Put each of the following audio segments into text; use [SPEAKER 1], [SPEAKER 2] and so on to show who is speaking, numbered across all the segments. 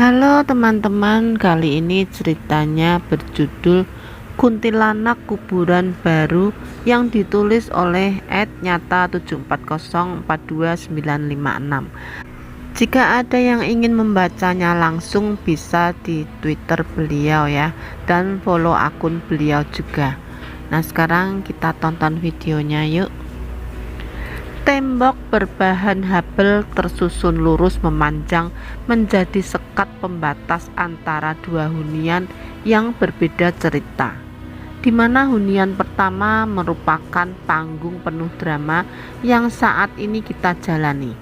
[SPEAKER 1] Halo teman-teman, kali ini ceritanya berjudul Kuntilanak Kuburan Baru yang ditulis oleh @nyata74042956. Jika ada yang ingin membacanya langsung bisa di Twitter beliau ya, dan follow akun beliau juga. Nah, sekarang kita tonton videonya yuk. Tembok berbahan habel tersusun lurus memanjang menjadi sekat pembatas antara dua hunian yang berbeda cerita, di mana hunian pertama merupakan panggung penuh drama yang saat ini kita jalani.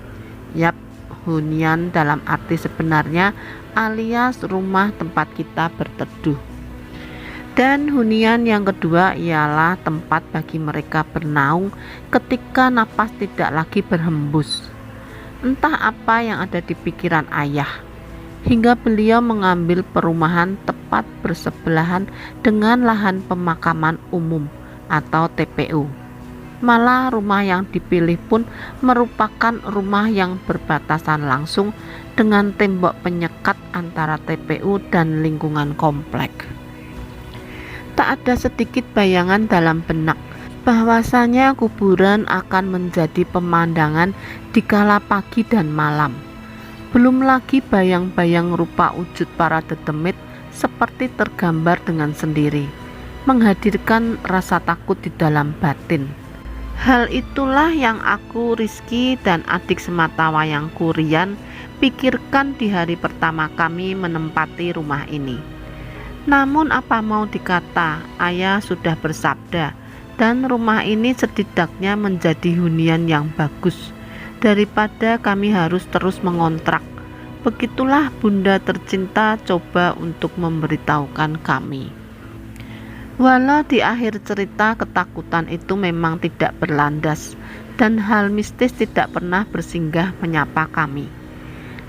[SPEAKER 1] Yap, hunian dalam arti sebenarnya alias rumah tempat kita berteduh. Dan hunian yang kedua ialah tempat bagi mereka bernaung ketika napas tidak lagi berhembus. Entah apa yang ada di pikiran ayah, hingga beliau mengambil perumahan tepat bersebelahan dengan lahan pemakaman umum atau TPU. Malah rumah yang dipilih pun merupakan rumah yang berbatasan langsung dengan tembok penyekat antara TPU dan lingkungan komplek. Tak ada sedikit bayangan dalam benak bahwasanya kuburan akan menjadi pemandangan di kala pagi dan malam. Belum lagi bayang-bayang rupa wujud para dedemit seperti tergambar dengan sendiri, menghadirkan rasa takut di dalam batin. Hal itulah yang aku, Rizky, dan adik sematawayangku Rian pikirkan di hari pertama kami menempati rumah ini. Namun apa mau dikata, ayah sudah bersabda, dan rumah ini setidaknya menjadi hunian yang bagus daripada kami harus terus mengontrak. Begitulah bunda tercinta coba untuk memberitahukan kami. Walau di akhir cerita ketakutan itu memang tidak berlandas dan hal mistis tidak pernah bersinggah menyapa kami.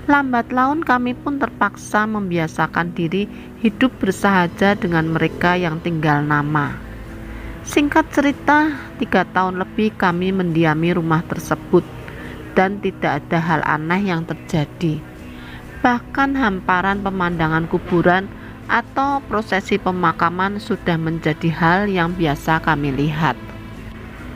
[SPEAKER 1] Lambat laun kami pun terpaksa membiasakan diri hidup bersahaja dengan mereka yang tinggal nama. Singkat cerita, 3 tahun lebih kami mendiami rumah tersebut dan tidak ada hal aneh yang terjadi. Bahkan hamparan pemandangan kuburan atau prosesi pemakaman sudah menjadi hal yang biasa kami lihat.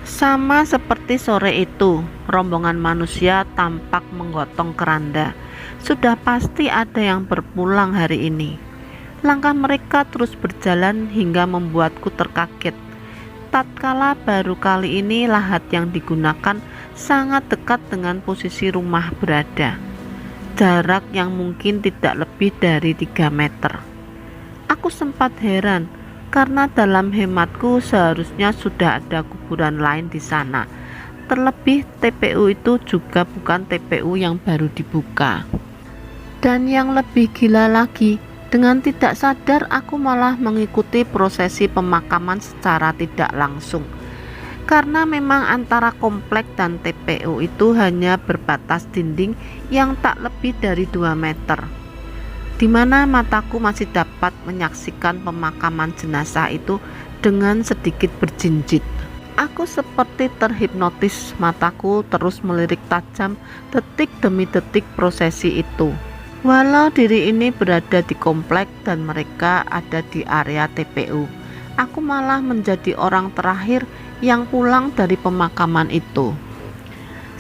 [SPEAKER 1] Sama seperti sore itu, rombongan manusia tampak menggotong keranda. Sudah pasti ada yang berpulang hari ini. Langkah mereka terus berjalan hingga membuatku terkaget. Tatkala baru kali ini lahat yang digunakan sangat dekat dengan posisi rumah berada. Jarak yang mungkin tidak lebih dari 3 meter. Aku sempat heran karena dalam hematku seharusnya sudah ada kuburan lain di sana. Terlebih TPU itu juga bukan TPU yang baru dibuka. Dan yang lebih gila lagi, dengan tidak sadar aku malah mengikuti prosesi pemakaman secara tidak langsung. Karena memang antara komplek dan TPU itu hanya berbatas dinding yang tak lebih dari 2 meter. Di mana mataku masih dapat menyaksikan pemakaman jenazah itu dengan sedikit berjinjit. Aku seperti terhipnotis, mataku terus melirik tajam detik demi detik prosesi itu. Walau diri ini berada di komplek dan mereka ada di area TPU, aku malah menjadi orang terakhir yang pulang dari pemakaman itu.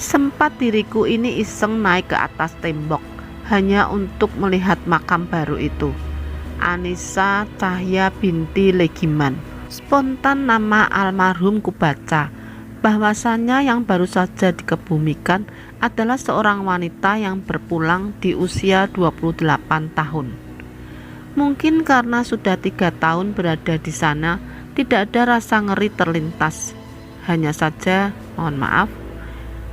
[SPEAKER 1] Sempat diriku ini iseng naik ke atas tembok hanya untuk melihat makam baru itu. Anissa Cahya binti Legiman. Spontan nama almarhum kubaca bahwasannya yang baru saja dikebumikan adalah seorang wanita yang berpulang di usia 28 tahun. Mungkin karena sudah 3 tahun berada di sana, tidak ada rasa ngeri terlintas. Hanya saja, mohon maaf,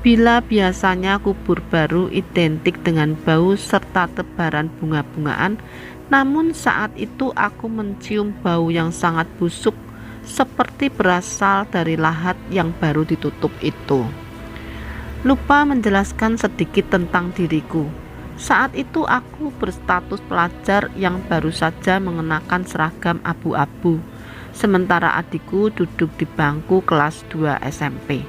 [SPEAKER 1] bila biasanya kubur baru identik dengan bau serta tebaran bunga-bungaan, namun saat itu aku mencium bau yang sangat busuk seperti berasal dari lahat yang baru ditutup itu. Lupa menjelaskan sedikit tentang diriku. Saat itu aku berstatus pelajar yang baru saja mengenakan seragam abu-abu, sementara adikku duduk di bangku kelas 2 SMP.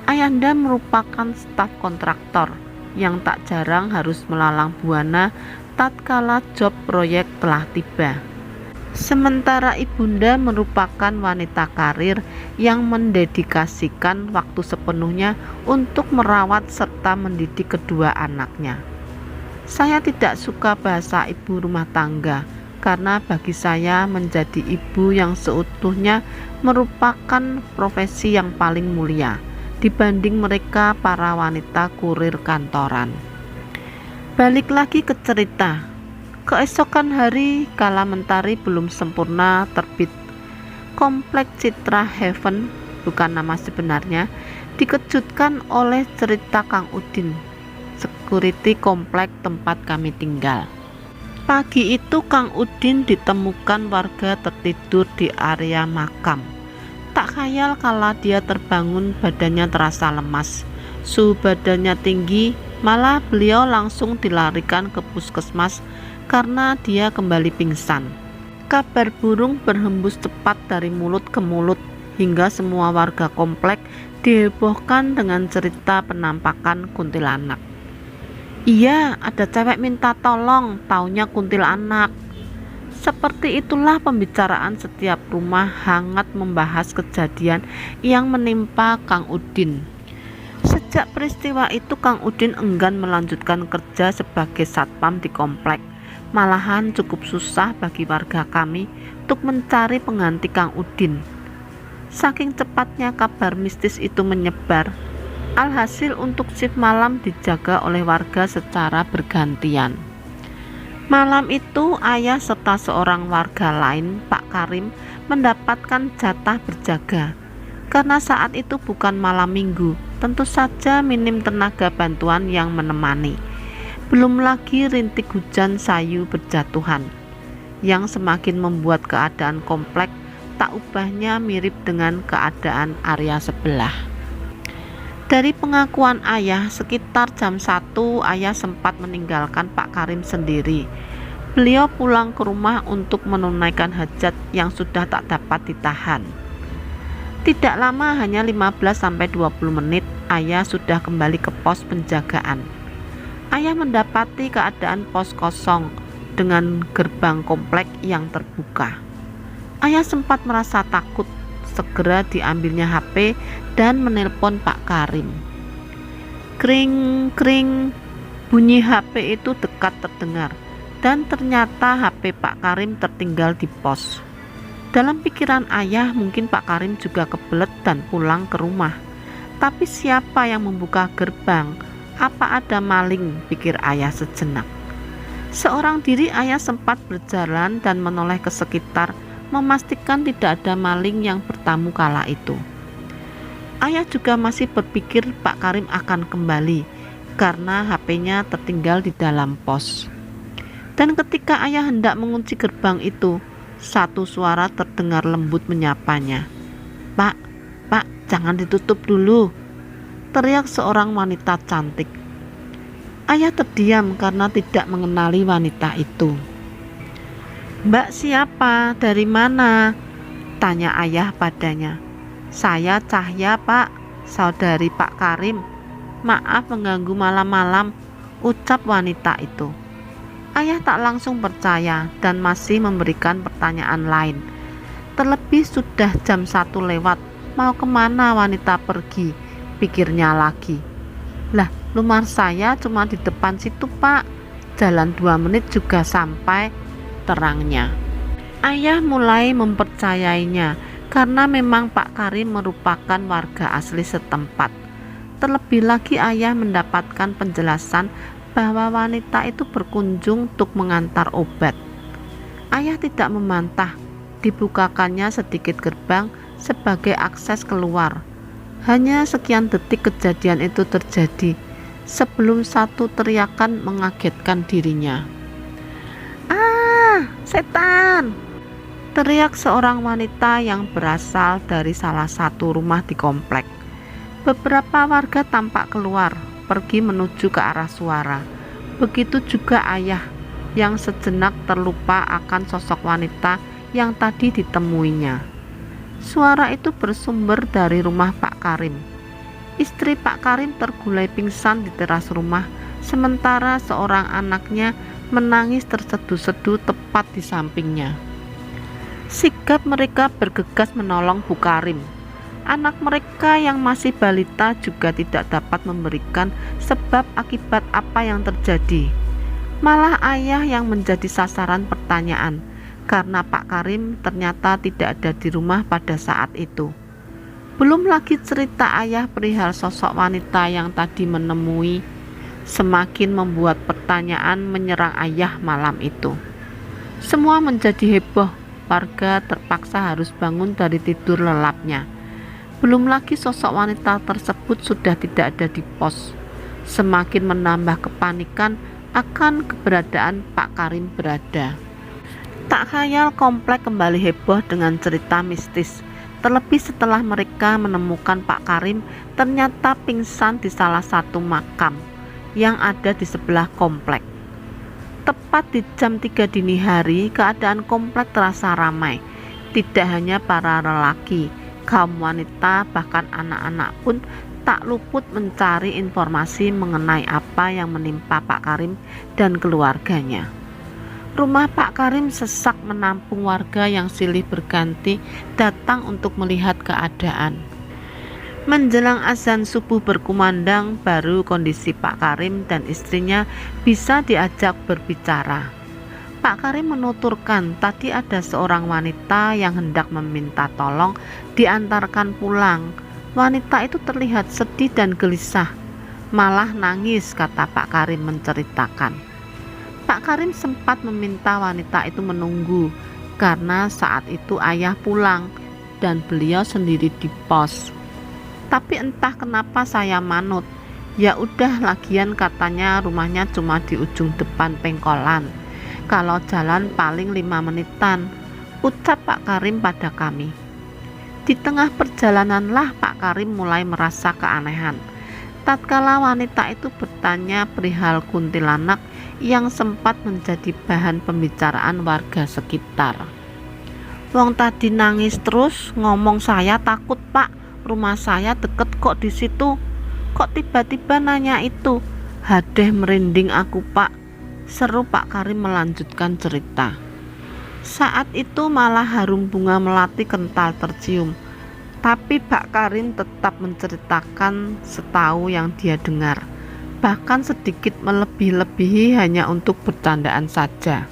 [SPEAKER 1] Ayahanda merupakan staf kontraktor yang tak jarang harus melalang buana tatkala job proyek telah tiba. Sementara ibunda merupakan wanita karir yang mendedikasikan waktu sepenuhnya untuk merawat serta mendidik kedua anaknya. Saya tidak suka bahasa ibu rumah tangga, karena bagi saya menjadi ibu yang seutuhnya merupakan profesi yang paling mulia dibanding mereka para wanita kurir kantoran. Balik lagi ke cerita. Keesokan hari, kala mentari belum sempurna terbit, Komplek Citra Heaven, bukan nama sebenarnya, dikejutkan oleh cerita Kang Udin, security komplek tempat kami tinggal. Pagi itu Kang Udin ditemukan warga tertidur di area makam. Tak khayal kala dia terbangun badannya terasa lemas, suhu badannya tinggi, malah beliau langsung dilarikan ke puskesmas karena dia kembali pingsan. Kabar burung berhembus cepat dari mulut ke mulut hingga semua warga komplek dihebohkan dengan cerita penampakan kuntilanak. Iya, ada cewek minta tolong, taunya kuntilanak. Seperti itulah pembicaraan setiap rumah hangat membahas kejadian yang menimpa Kang Udin. Sejak peristiwa itu Kang Udin enggan melanjutkan kerja sebagai satpam di komplek. Malahan cukup susah bagi warga kami untuk mencari pengganti Kang Udin. Saking cepatnya kabar mistis itu menyebar, alhasil untuk shift malam dijaga oleh warga secara bergantian. Malam itu ayah serta seorang warga lain, Pak Karim, mendapatkan jatah berjaga. Karena saat itu bukan malam minggu, tentu saja minim tenaga bantuan yang menemani. Belum lagi rintik hujan sayu berjatuhan, yang semakin membuat keadaan komplek tak ubahnya mirip dengan keadaan area sebelah. Dari pengakuan ayah, sekitar jam 1 ayah sempat meninggalkan Pak Karim sendiri. Beliau pulang ke rumah untuk menunaikan hajat yang sudah tak dapat ditahan. Tidak lama, hanya 15-20 menit, ayah sudah kembali ke pos penjagaan. Ayah mendapati keadaan pos kosong dengan gerbang komplek yang terbuka. Ayah sempat merasa takut, segera diambilnya HP dan menelpon Pak Karim. Kring kring, bunyi HP itu dekat terdengar dan ternyata HP Pak Karim tertinggal di pos. Dalam pikiran ayah, mungkin Pak Karim juga kebelet dan pulang ke rumah. Tapi siapa yang membuka gerbang? Apa ada maling, pikir ayah sejenak. Seorang diri ayah sempat berjalan dan menoleh ke sekitar, memastikan tidak ada maling yang bertamu kala itu. Ayah juga masih berpikir Pak Karim akan kembali karena HP-nya tertinggal di dalam pos. Dan ketika ayah hendak mengunci gerbang itu, satu suara terdengar lembut menyapanya. Pak, jangan ditutup dulu, teriak seorang wanita cantik. Ayah terdiam karena tidak mengenali wanita itu. Mbak siapa? Dari mana? Tanya ayah padanya. Saya Cahya, Pak, saudari Pak Karim. Maaf mengganggu malam-malam, ucap wanita itu. Ayah tak langsung percaya dan masih memberikan pertanyaan lain. Terlebih sudah jam 1 lewat, mau kemana wanita pergi, pikirnya lagi. Lah, rumah saya cuma di depan situ, Pak. Jalan 2 menit juga sampai, terangnya. Ayah mulai mempercayainya karena memang Pak Karim merupakan warga asli setempat. Terlebih lagi ayah mendapatkan penjelasan bahwa wanita itu berkunjung untuk mengantar obat. Ayah tidak membantah, dibukakannya sedikit gerbang sebagai akses keluar. Hanya sekian detik kejadian itu terjadi sebelum satu teriakan mengagetkan dirinya. Ah, setan! Teriak seorang wanita yang berasal dari salah satu rumah di komplek. Beberapa warga tampak keluar, pergi menuju ke arah suara. Begitu juga ayah yang sejenak terlupa akan sosok wanita yang tadi ditemuinya. Suara itu bersumber dari rumah Pak Karim. Istri Pak Karim tergulai pingsan di teras rumah, sementara seorang anaknya menangis terseduh-seduh tepat di sampingnya. Sigap mereka bergegas menolong Bu Karim. Anak mereka yang masih balita juga tidak dapat memberikan sebab akibat apa yang terjadi. Malah ayah yang menjadi sasaran pertanyaan, karena Pak Karim ternyata tidak ada di rumah pada saat itu. Belum lagi cerita ayah perihal sosok wanita yang tadi menemui, semakin membuat pertanyaan menyerang ayah malam itu. Semua menjadi heboh, warga terpaksa harus bangun dari tidur lelapnya. Belum lagi sosok wanita tersebut sudah tidak ada di pos, semakin menambah kepanikan akan keberadaan Pak Karim berada. Tak khayal komplek kembali heboh dengan cerita mistis, terlebih setelah mereka menemukan Pak Karim ternyata pingsan di salah satu makam yang ada di sebelah komplek. Tepat di jam 3 dini hari, keadaan komplek terasa ramai. Tidak hanya para lelaki, kaum wanita bahkan anak-anak pun tak luput mencari informasi mengenai apa yang menimpa Pak Karim dan keluarganya. Rumah Pak Karim sesak menampung warga yang silih berganti datang untuk melihat keadaan. Menjelang azan subuh berkumandang, baru kondisi Pak Karim dan istrinya bisa diajak berbicara. Pak Karim menuturkan tadi ada seorang wanita yang hendak meminta tolong diantarkan pulang. Wanita itu terlihat sedih dan gelisah, malah nangis, kata Pak Karim menceritakan. Pak Karim sempat meminta wanita itu menunggu karena saat itu ayah pulang dan beliau sendiri di pos. Tapi entah kenapa saya manut. Ya udah, lagian katanya rumahnya cuma di ujung depan pengkolan. Kalau jalan paling 5 menitan, ucap Pak Karim pada kami. Di tengah perjalananlah Pak Karim mulai merasa keanehan. Tatkala wanita itu bertanya perihal kuntilanak yang sempat menjadi bahan pembicaraan warga sekitar. Wong tadi nangis terus ngomong, saya takut Pak, rumah saya deket kok di situ. Kok tiba-tiba nanya itu? Hadeh merinding aku Pak, seru Pak Karim melanjutkan cerita. Saat itu malah harum bunga melati kental tercium. Tapi Pak Karim tetap menceritakan setahu yang dia dengar, bahkan sedikit melebih-lebihi hanya untuk bercandaan saja.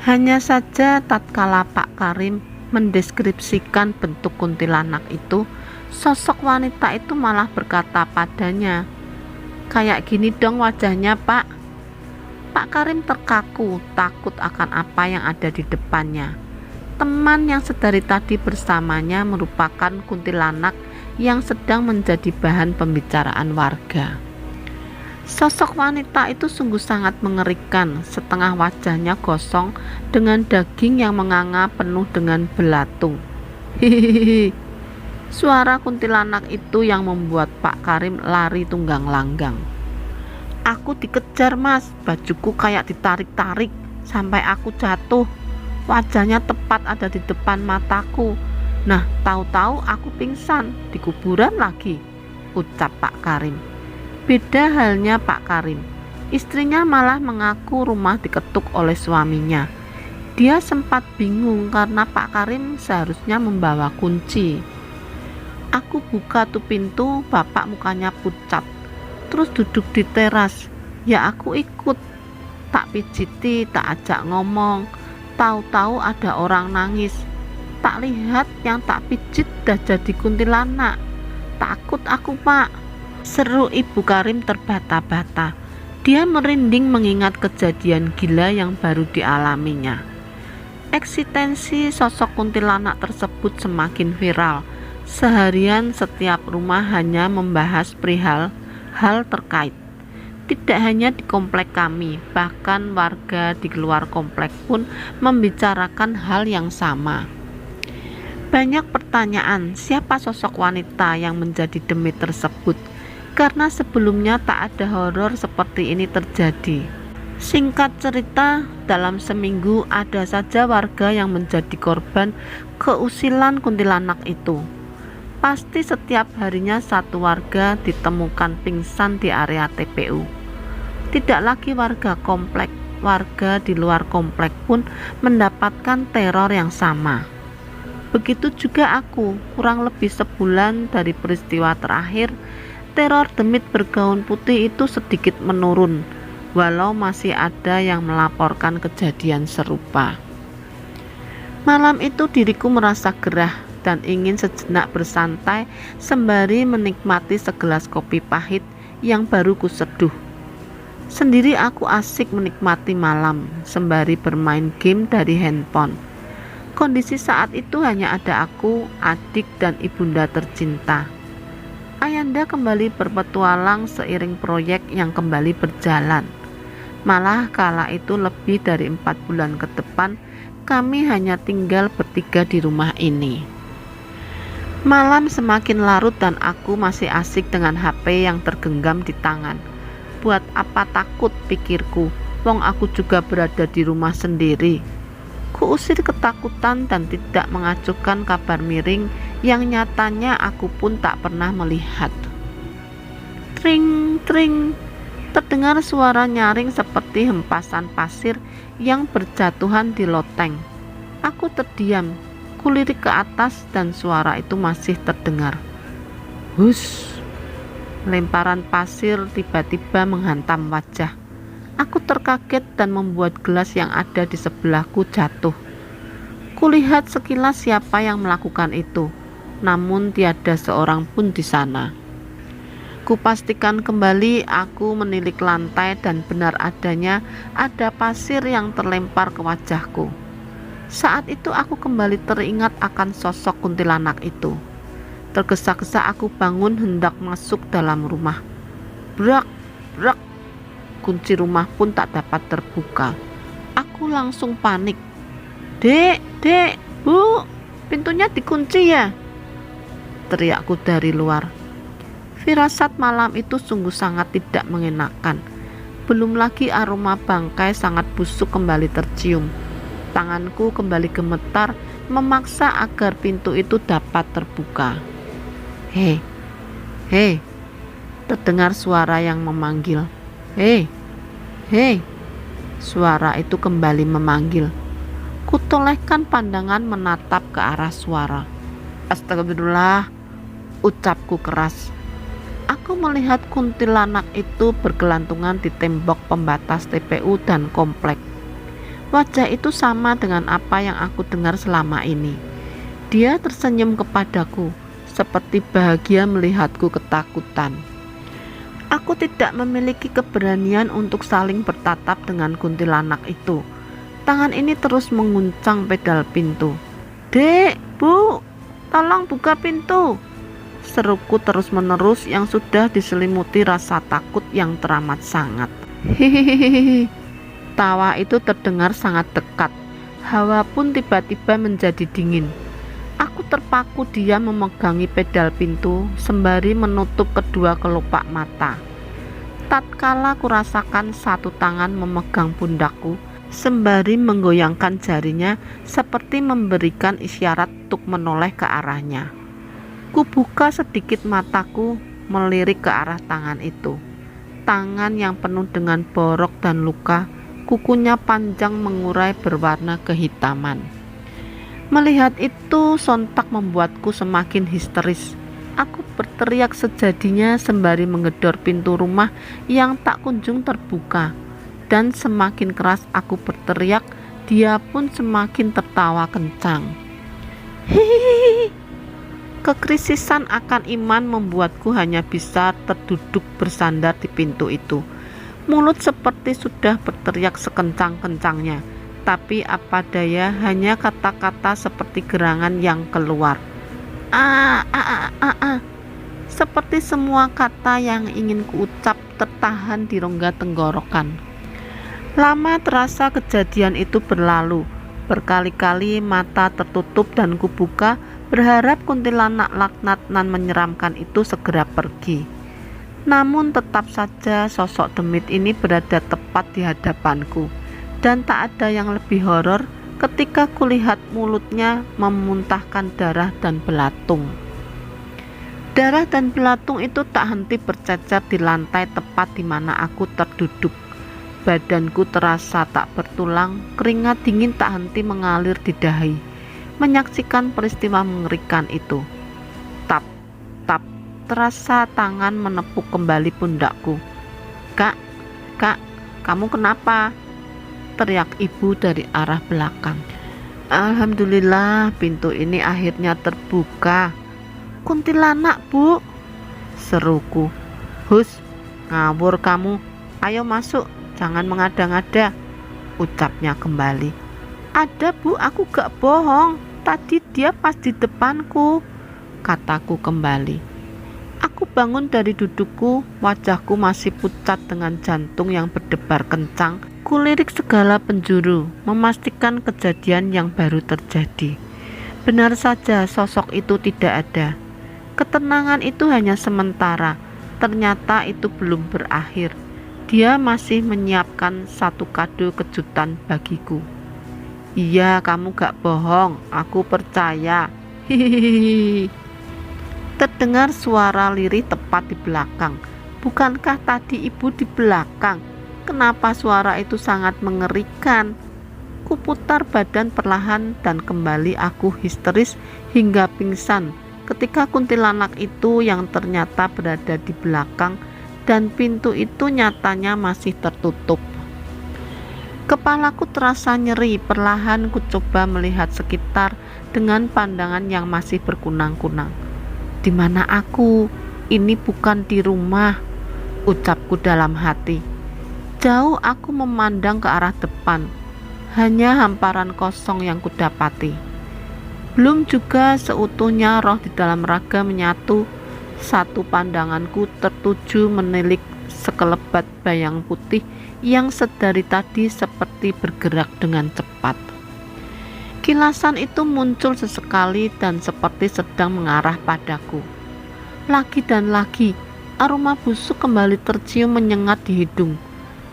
[SPEAKER 1] Hanya saja tatkala Pak Karim mendeskripsikan bentuk kuntilanak itu, sosok wanita itu malah berkata padanya, kayak gini dong wajahnya Pak. Pak Karim terkaku, takut akan apa yang ada di depannya. Teman yang sedari tadi bersamanya merupakan kuntilanak yang sedang menjadi bahan pembicaraan warga. Sosok wanita itu sungguh sangat mengerikan, setengah wajahnya gosong dengan daging yang menganga penuh dengan belatung. Hihihi. Suara kuntilanak itu yang membuat Pak Karim lari tunggang langgang. Aku dikejar Mas, bajuku kayak ditarik-tarik sampai aku jatuh. Wajahnya tepat ada di depan mataku. Nah, tahu-tahu aku pingsan di kuburan lagi, ucap Pak Karim. Beda halnya Pak Karim, istrinya malah mengaku rumah diketuk oleh suaminya. Dia sempat bingung karena Pak Karim seharusnya membawa kunci. Aku buka tuh pintu, bapak mukanya pucat, terus duduk di teras. Ya aku ikut, tak pijiti, tak ajak ngomong. Tahu-tahu ada orang nangis. Tak lihat yang tak pijit dah jadi kuntilanak. Takut aku Pak, seru Ibu Karim terbata-bata. Dia merinding mengingat kejadian gila yang baru dialaminya. Eksistensi sosok kuntilanak tersebut semakin viral. Seharian setiap rumah hanya membahas perihal hal terkait. Tidak hanya di komplek kami, bahkan warga di luar komplek pun membicarakan hal yang sama. Banyak pertanyaan, siapa sosok wanita yang menjadi demit tersebut? Karena sebelumnya tak ada horor seperti ini terjadi. Singkat cerita, dalam seminggu ada saja warga yang menjadi korban keusilan kuntilanak itu. Pasti setiap harinya satu warga ditemukan pingsan di area TPU. Tidak lagi warga komplek, warga di luar komplek pun mendapatkan teror yang sama. Begitu juga aku, kurang lebih sebulan dari peristiwa terakhir, teror demit bergaun putih itu sedikit menurun, walau masih ada yang melaporkan kejadian serupa. Malam itu diriku merasa gerah dan ingin sejenak bersantai sembari menikmati segelas kopi pahit yang baru kuseduh. Sendiri aku asik menikmati malam sembari bermain game dari handphone. Kondisi saat itu hanya ada aku, adik, dan ibunda tercinta. Ayanda kembali berpetualang seiring proyek yang kembali berjalan. Malah kala itu lebih dari 4 bulan ke depan kami hanya tinggal bertiga di rumah ini. Malam semakin larut dan aku masih asik dengan HP yang tergenggam di tangan. Buat apa takut, pikirku, wong aku juga berada di rumah sendiri. Kuusir ketakutan dan tidak mengacuhkan kabar miring yang nyatanya aku pun tak pernah melihat. Tring, tring, terdengar suara nyaring seperti hempasan pasir yang berjatuhan di loteng. Aku terdiam, kulirik ke atas dan suara itu masih terdengar. Hus! Lemparan pasir tiba-tiba menghantam wajah. Aku terkaget dan membuat gelas yang ada di sebelahku jatuh. Kulihat sekilas siapa yang melakukan itu, namun tiada seorang pun di sana. Kupastikan kembali, aku menilik lantai dan benar adanya ada pasir yang terlempar ke wajahku. Saat itu aku kembali teringat akan sosok kuntilanak itu. Tergesa-gesa aku bangun hendak masuk dalam rumah. Brak, brak, kunci rumah pun tak dapat terbuka. Aku langsung panik. Dek, bu, pintunya dikunci ya? Teriakku dari luar. Firasat malam itu sungguh sangat tidak mengenakan. Belum lagi aroma bangkai sangat busuk kembali tercium. Tanganku kembali gemetar memaksa agar pintu itu dapat terbuka. Hei, hei, terdengar suara yang memanggil. Hei, hei, suara itu kembali memanggil. Kutolehkan pandangan menatap ke arah suara. Astagfirullah, ucapku keras. Aku melihat kuntilanak itu bergelantungan di tembok pembatas TPU dan komplek. Wajah itu sama dengan apa yang aku dengar selama ini. Dia tersenyum kepadaku, seperti bahagia melihatku ketakutan. Aku tidak memiliki keberanian untuk saling bertatap dengan kuntilanak itu. Tangan ini terus menguncang pedal pintu. Dek, bu, tolong buka pintu. Seruku terus-menerus yang sudah diselimuti rasa takut yang teramat sangat. Hihihi. Tawa itu terdengar sangat dekat. Hawa pun tiba-tiba menjadi dingin. Aku terpaku diam memegangi pedal pintu sembari menutup kedua kelopak mata. Tatkala kurasakan satu tangan memegang pundakku sembari menggoyangkan jarinya seperti memberikan isyarat untuk menoleh ke arahnya. Kubuka sedikit mataku melirik ke arah tangan itu. Tangan yang penuh dengan borok dan luka, kukunya panjang mengurai berwarna kehitaman. Melihat itu sontak membuatku semakin histeris. Aku berteriak sejadinya sembari menggedor pintu rumah yang tak kunjung terbuka. Dan semakin keras aku berteriak, dia pun semakin tertawa kencang. Hihihi. Kekrisisan akan iman membuatku hanya bisa terduduk bersandar di pintu itu. Mulut seperti sudah berteriak sekencang-kencangnya, tapi apa daya, hanya kata-kata seperti gerangan yang keluar. Seperti semua kata yang ingin kuucap tertahan di rongga tenggorokan. Lama terasa kejadian itu berlalu. Berkali-kali mata tertutup dan kubuka, berharap kuntilanak laknat nan menyeramkan itu segera pergi. Namun tetap saja sosok demit ini berada tepat di hadapanku, dan tak ada yang lebih horor ketika kulihat mulutnya memuntahkan darah dan belatung. Darah dan belatung itu tak henti bercecer di lantai tepat di mana aku terduduk. Badanku terasa tak bertulang, keringat dingin tak henti mengalir di dahi. Menyaksikan peristiwa mengerikan itu. Tap, tap, terasa tangan menepuk kembali pundakku. Kak, kamu kenapa? Teriak ibu dari arah belakang. Alhamdulillah, pintu ini akhirnya terbuka. Kuntilanak, Bu, seruku. Hus, ngawur kamu. Ayo masuk, jangan mengada-ngada, ucapnya kembali. Ada, Bu, aku gak bohong. Tadi dia pas di depanku, kataku kembali. Aku bangun dari dudukku, wajahku masih pucat dengan jantung yang berdebar kencang. Kulirik segala penjuru, memastikan kejadian yang baru terjadi. Benar saja sosok itu tidak ada. Ketenangan itu hanya sementara. Ternyata itu belum berakhir. Dia masih menyiapkan satu kado kejutan bagiku. Iya, kamu gak bohong, aku percaya. Hihihi. Terdengar suara lirih tepat di belakang. Bukankah tadi ibu di belakang? Kenapa suara itu sangat mengerikan? Kuputar badan perlahan dan kembali aku histeris hingga pingsan ketika kuntilanak itu yang ternyata berada di belakang dan pintu itu nyatanya masih tertutup. Kepalaku terasa nyeri, perlahan ku coba melihat sekitar dengan pandangan yang masih berkunang-kunang. Di mana aku? Ini bukan di rumah, ucapku dalam hati. Jauh aku memandang ke arah depan, hanya hamparan kosong yang kudapati. Belum juga seutuhnya roh di dalam raga menyatu. Satu pandanganku tertuju menilik sekelebat bayang putih yang sedari tadi seperti bergerak dengan cepat. Kilasan itu muncul sesekali dan seperti sedang mengarah padaku. Lagi dan lagi, aroma busuk kembali tercium menyengat di hidung.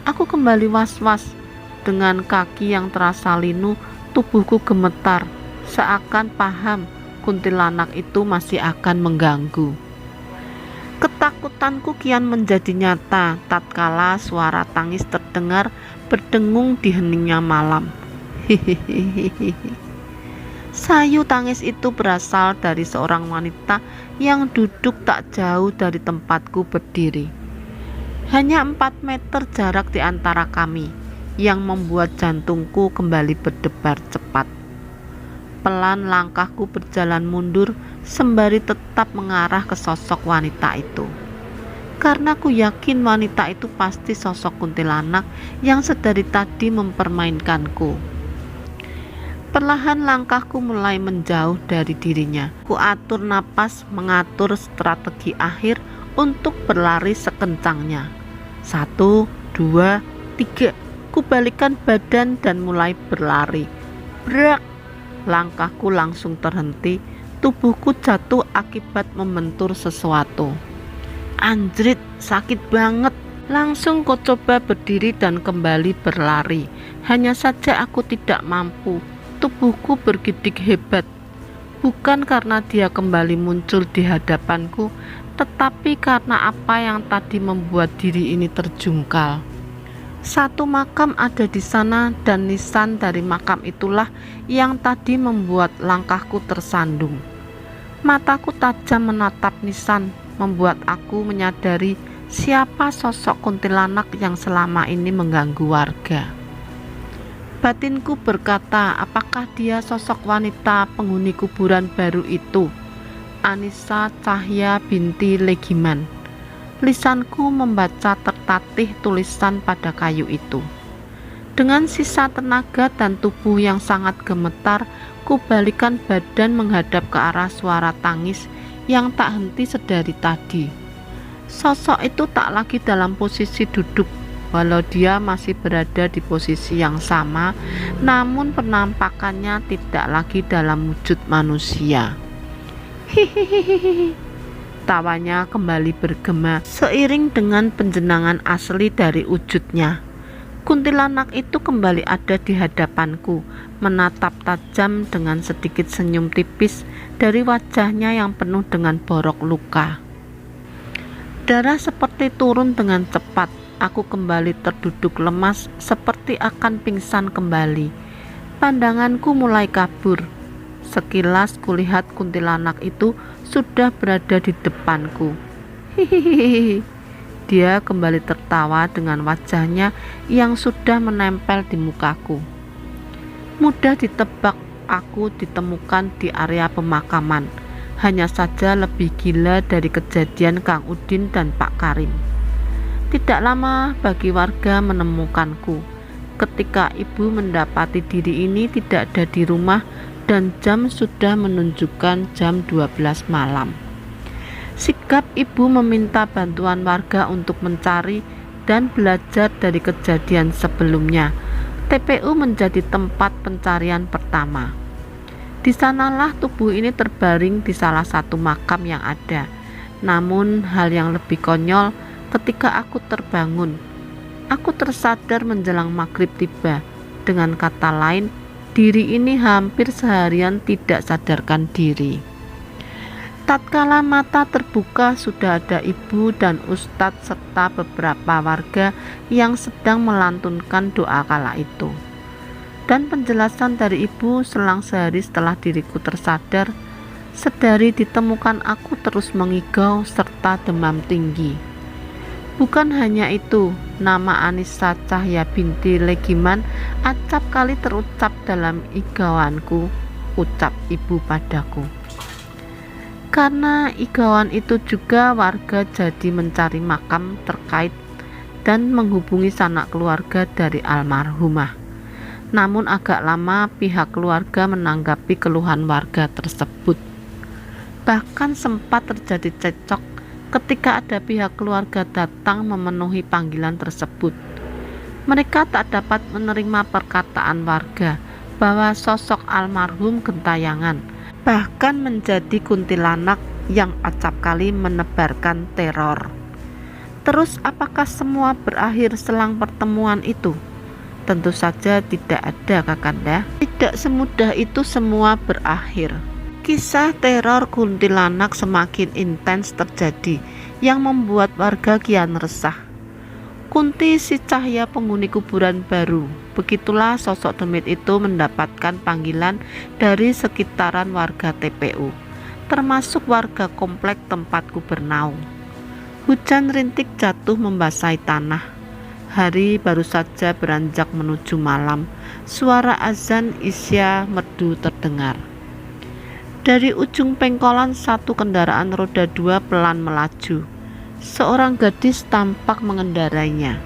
[SPEAKER 1] Aku kembali was-was. Dengan kaki yang terasa linu, tubuhku gemetar, seakan paham kuntilanak itu masih akan mengganggu. Ketakutanku kian menjadi nyata tatkala suara tangis terdengar berdengung di heningnya malam. Hihihi. Sayu tangis itu berasal dari seorang wanita yang duduk tak jauh dari tempatku berdiri. Hanya 4 meter jarak di antara kami, yang membuat jantungku kembali berdebar cepat. Pelan langkahku berjalan mundur sembari tetap mengarah ke sosok wanita itu. Karena ku yakin wanita itu pasti sosok kuntilanak yang sedari tadi mempermainkanku. Perlahan langkahku mulai menjauh dari dirinya. Ku atur napas, mengatur strategi akhir untuk berlari sekencangnya. 1, 2, 3. Kubalikan badan dan mulai berlari. Brak! Langkahku langsung terhenti. Tubuhku jatuh akibat membentur sesuatu. Anjrit, sakit banget. Langsung ku coba berdiri dan kembali berlari. Hanya saja aku tidak mampu. Tubuhku bergidik hebat. Bukan karena dia kembali muncul di hadapanku, tetapi karena apa yang tadi membuat diri ini terjungkal. Satu makam ada di sana dan nisan dari makam itulah yang tadi membuat langkahku tersandung. Mataku tajam menatap nisan, membuat aku menyadari siapa sosok kuntilanak yang selama ini mengganggu warga. Batinku berkata, apakah dia sosok wanita penghuni kuburan baru itu? Anissa Cahya binti Legiman. Lisanku membaca tertatih tulisan pada kayu itu. Dengan sisa tenaga dan tubuh yang sangat gemetar, kubalikan badan menghadap ke arah suara tangis yang tak henti sedari tadi. Sosok itu tak lagi dalam posisi duduk, walau dia masih berada di posisi yang sama, namun penampakannya tidak lagi dalam wujud manusia. Hihihihi. Tawanya kembali bergema seiring dengan penjenangan asli dari wujudnya. Kuntilanak itu kembali ada di hadapanku, menatap tajam dengan sedikit senyum tipis dari wajahnya yang penuh dengan borok luka. Darah seperti turun dengan cepat, aku kembali terduduk lemas seperti akan pingsan kembali. Pandanganku mulai kabur. Sekilas kulihat kuntilanak itu sudah berada di depanku. Hihihi. Dia kembali tertawa dengan wajahnya yang sudah menempel di mukaku. Mudah ditebak, aku ditemukan di area pemakaman. Hanya saja lebih gila dari kejadian Kang Udin dan Pak Karim. Tidak lama bagi warga menemukanku. Ketika ibu mendapati diri ini tidak ada di rumah dan jam sudah menunjukkan jam 12 malam. Sigap ibu meminta bantuan warga untuk mencari dan belajar dari kejadian sebelumnya. TPU menjadi tempat pencarian pertama. Di sanalah tubuh ini terbaring di salah satu makam yang ada. Namun hal yang lebih konyol, ketika aku terbangun, aku tersadar menjelang maghrib tiba. Dengan kata lain, diri ini hampir seharian tidak sadarkan diri. Tatkala mata terbuka, sudah ada ibu dan ustadz serta beberapa warga yang sedang melantunkan doa kala itu. Dan penjelasan dari ibu, selang sehari setelah diriku tersadar, sedari ditemukan aku terus mengigau serta demam tinggi. Bukan hanya itu, nama Anissa Cahya binti Legiman acap kali terucap dalam igauanku, ucap ibu padaku. Karena igauan itu juga warga jadi mencari makam terkait dan menghubungi sanak keluarga dari almarhumah. Namun agak lama pihak keluarga menanggapi keluhan warga tersebut. Bahkan sempat terjadi cekcok ketika ada pihak keluarga datang memenuhi panggilan tersebut. Mereka tak dapat menerima perkataan warga bahwa sosok almarhum gentayangan, bahkan menjadi kuntilanak yang acap kali menebarkan teror. Terus apakah semua berakhir selang pertemuan itu? Tentu saja tidak ada, Kakanda. Tidak semudah itu semua berakhir. Kisah teror kuntilanak semakin intens terjadi yang membuat warga kian resah. Kunti si Cahya penghuni kuburan baru. Begitulah sosok demit itu mendapatkan panggilan dari sekitaran warga TPU, termasuk warga komplek tempatku bernaung. Hujan rintik jatuh membasahi tanah. Hari baru saja beranjak menuju malam. Suara azan Isya merdu terdengar. Dari ujung pengkolan satu kendaraan roda 2 pelan melaju. Seorang gadis tampak mengendarainya.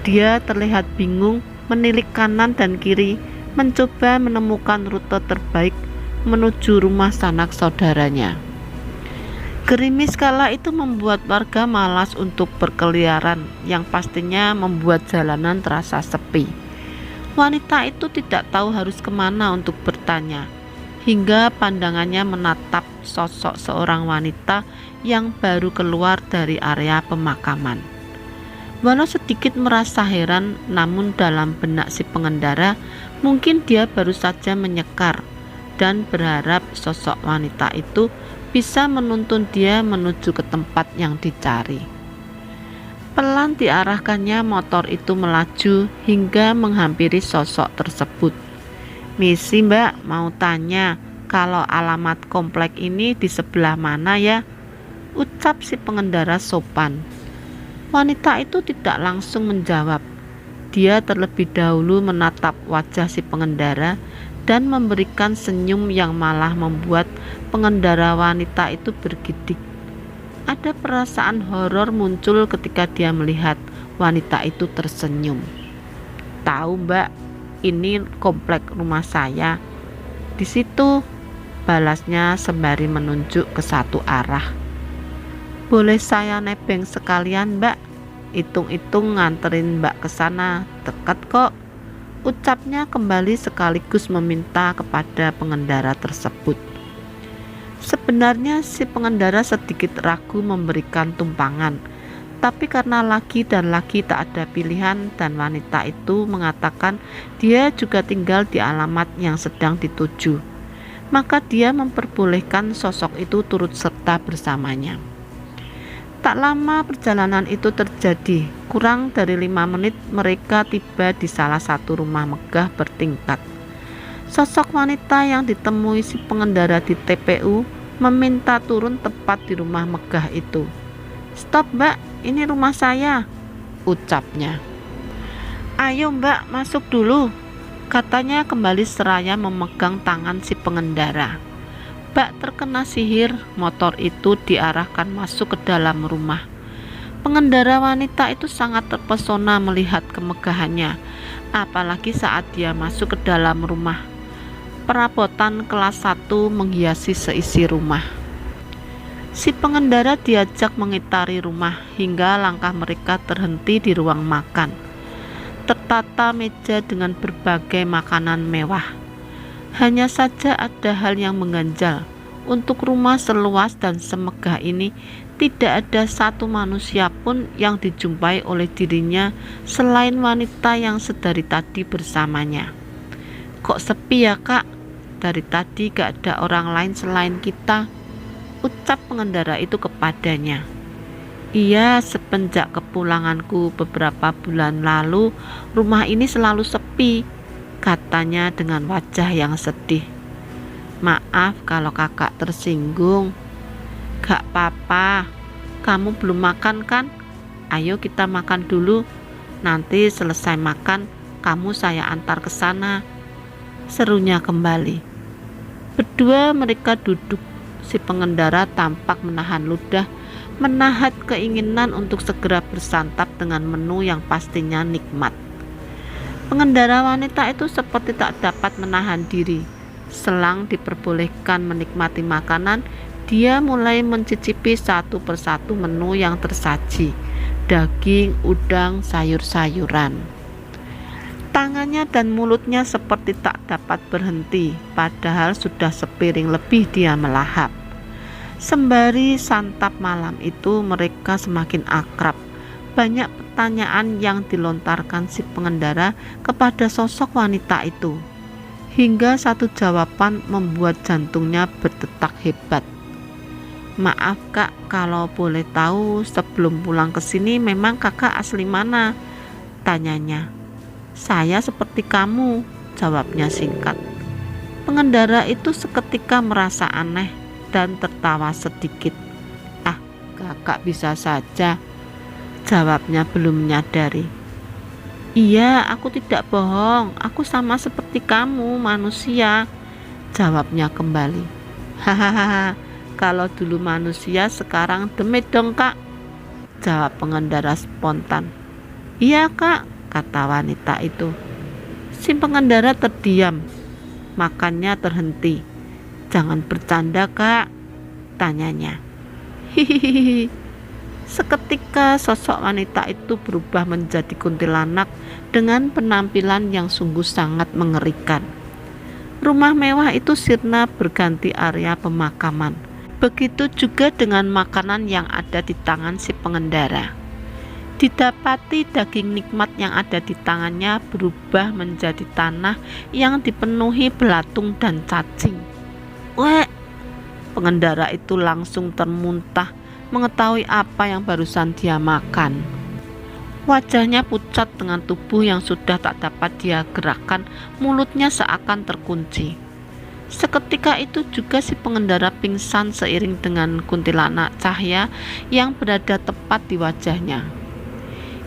[SPEAKER 1] Dia terlihat bingung, menilik kanan dan kiri, mencoba menemukan rute terbaik menuju rumah sanak saudaranya. Gerimis kala itu membuat warga malas untuk berkeliaran, yang pastinya membuat jalanan terasa sepi. Wanita itu tidak tahu harus kemana untuk bertanya, hingga pandangannya menatap sosok seorang wanita yang baru keluar dari area pemakaman. Walau sedikit merasa heran, namun dalam benak si pengendara, mungkin dia baru saja menyekar dan berharap sosok wanita itu bisa menuntun dia menuju ke tempat yang dicari. Pelan diarahkannya motor itu melaju hingga menghampiri sosok tersebut. "Misi mbak, mau tanya kalau alamat komplek ini di sebelah mana ya?" ucap si pengendara sopan. Wanita itu tidak langsung menjawab. Dia terlebih dahulu menatap wajah si pengendara dan memberikan senyum yang malah membuat pengendara wanita itu bergidik. Ada perasaan horor muncul ketika dia melihat wanita itu tersenyum. "Tahu mbak, ini komplek rumah saya." "Di situ," balasnya sembari menunjuk ke satu arah. "Boleh saya nebeng sekalian mbak? Hitung-hitung nganterin mbak ke sana, dekat kok," ucapnya kembali sekaligus meminta kepada pengendara tersebut. Sebenarnya si pengendara sedikit ragu memberikan tumpangan, tapi karena lagi dan lagi tak ada pilihan dan wanita itu mengatakan dia juga tinggal di alamat yang sedang dituju, maka dia memperbolehkan sosok itu turut serta bersamanya. Tak lama perjalanan itu terjadi. Kurang dari 5 menit mereka tiba di salah satu rumah megah bertingkat. Sosok wanita yang ditemui si pengendara di TPU meminta turun tepat di rumah megah itu. "Stop mbak, ini rumah saya," ucapnya. "Ayo mbak, masuk dulu," katanya kembali seraya memegang tangan si pengendara. Bak terkena sihir, motor itu diarahkan masuk ke dalam rumah. Pengendara wanita itu sangat terpesona melihat kemegahannya, apalagi saat dia masuk ke dalam rumah. Perabotan kelas 1 menghiasi seisi rumah. Si pengendara diajak mengitari rumah hingga langkah mereka terhenti di ruang makan. Tertata meja dengan berbagai makanan mewah. Hanya saja ada hal yang mengganjal. Untuk rumah seluas dan semegah ini, tidak ada satu manusia pun yang dijumpai oleh dirinya selain wanita yang sedari tadi bersamanya. "Kok sepi ya kak? Dari tadi gak ada orang lain selain kita," ucap pengendara itu kepadanya. "Iya, semenjak kepulanganku beberapa bulan lalu, rumah ini selalu sepi," katanya dengan wajah yang sedih. "Maaf kalau kakak tersinggung." "Gak apa-apa, kamu belum makan kan? Ayo kita makan dulu. Nanti selesai makan, kamu saya antar ke sana," serunya kembali. Berdua mereka duduk. Si pengendara tampak menahan ludah, menahan keinginan untuk segera bersantap dengan menu yang pastinya nikmat. Pengendara wanita itu seperti tak dapat menahan diri. Selang diperbolehkan menikmati makanan, dia mulai mencicipi satu persatu menu yang tersaji. Daging, udang, sayur-sayuran. Tangannya dan mulutnya seperti tak dapat berhenti, padahal sudah sepiring lebih dia melahap. Sembari santap malam itu mereka semakin akrab. Banyak pertanyaan yang dilontarkan si pengendara kepada sosok wanita itu, hingga satu jawaban membuat jantungnya berdetak hebat. "Maaf kak, kalau boleh tahu sebelum pulang ke sini memang kakak asli mana?" tanyanya. "Saya seperti kamu," jawabnya singkat. Pengendara itu seketika merasa aneh dan tertawa sedikit. "Ah, kakak bisa saja," jawabnya belum menyadari. "Iya, aku tidak bohong, aku sama seperti kamu, manusia," jawabnya kembali. "Hahaha, kalau dulu manusia sekarang demit dong kak," jawab pengendara spontan. "Iya kak," kata wanita itu. Si pengendara terdiam, makannya terhenti. "Jangan bercanda kak," tanyanya. "Hihihi." Seketika sosok wanita itu berubah menjadi kuntilanak dengan penampilan yang sungguh sangat mengerikan. Rumah mewah itu sirna berganti area pemakaman. Begitu juga dengan makanan yang ada di tangan si pengendara. Didapati daging nikmat yang ada di tangannya berubah menjadi tanah yang dipenuhi belatung dan cacing. "Weh!" Pengendara itu langsung termuntah mengetahui apa yang barusan dia makan. Wajahnya pucat dengan tubuh yang sudah tak dapat dia gerakkan, mulutnya seakan terkunci. Seketika itu juga si pengendara pingsan seiring dengan kuntilanak cahaya yang berada tepat di wajahnya.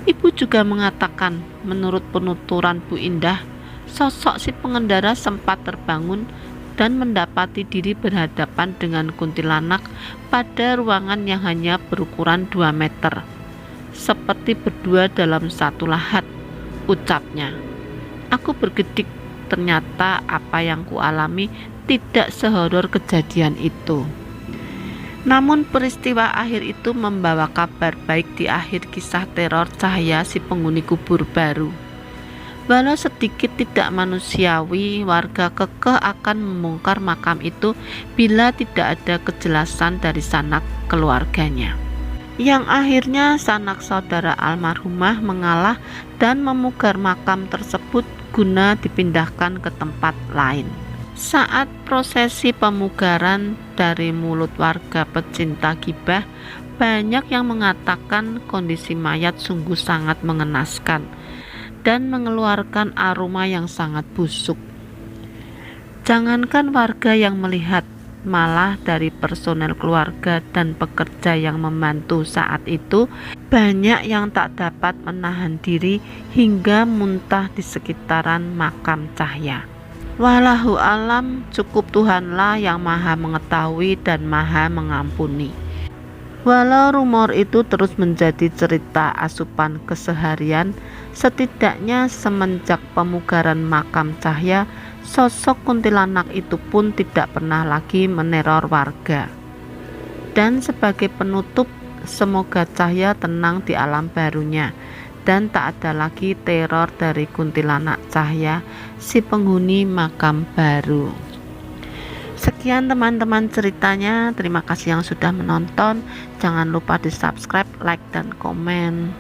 [SPEAKER 1] Ibu juga mengatakan, menurut penuturan Bu Indah, sosok si pengendara sempat terbangun dan mendapati diri berhadapan dengan kuntilanak pada ruangan yang hanya berukuran 2 meter. "Seperti berdua dalam satu lahat," ucapnya. "Aku bergedik, ternyata apa yang kualami tidak sehoror kejadian itu." Namun peristiwa akhir itu membawa kabar baik di akhir kisah teror Cahaya si penghuni kubur baru. Walau sedikit tidak manusiawi, warga kekeh akan membongkar makam itu bila tidak ada kejelasan dari sanak keluarganya. Yang akhirnya sanak saudara almarhumah mengalah dan memugar makam tersebut guna dipindahkan ke tempat lain. Saat prosesi pemugaran, dari mulut warga pecinta gibah Banyak yang mengatakan kondisi mayat sungguh sangat mengenaskan dan mengeluarkan aroma yang sangat busuk. Jangankan warga yang melihat, malah dari personel keluarga dan pekerja yang membantu saat itu, banyak yang tak dapat menahan diri hingga muntah di sekitaran makam Cahya. Wallahu alam, cukup Tuhanlah yang maha mengetahui dan maha mengampuni. Walau rumor itu terus menjadi cerita asupan keseharian, setidaknya semenjak pemugaran makam Cahya, sosok kuntilanak itu pun tidak pernah lagi meneror warga. Dan sebagai penutup, semoga Cahya tenang di alam barunya dan tak ada lagi teror dari kuntilanak Cahya, si penghuni makam baru. Sekian teman-teman ceritanya. Terima kasih yang sudah menonton. Jangan lupa di subscribe, like, dan komen.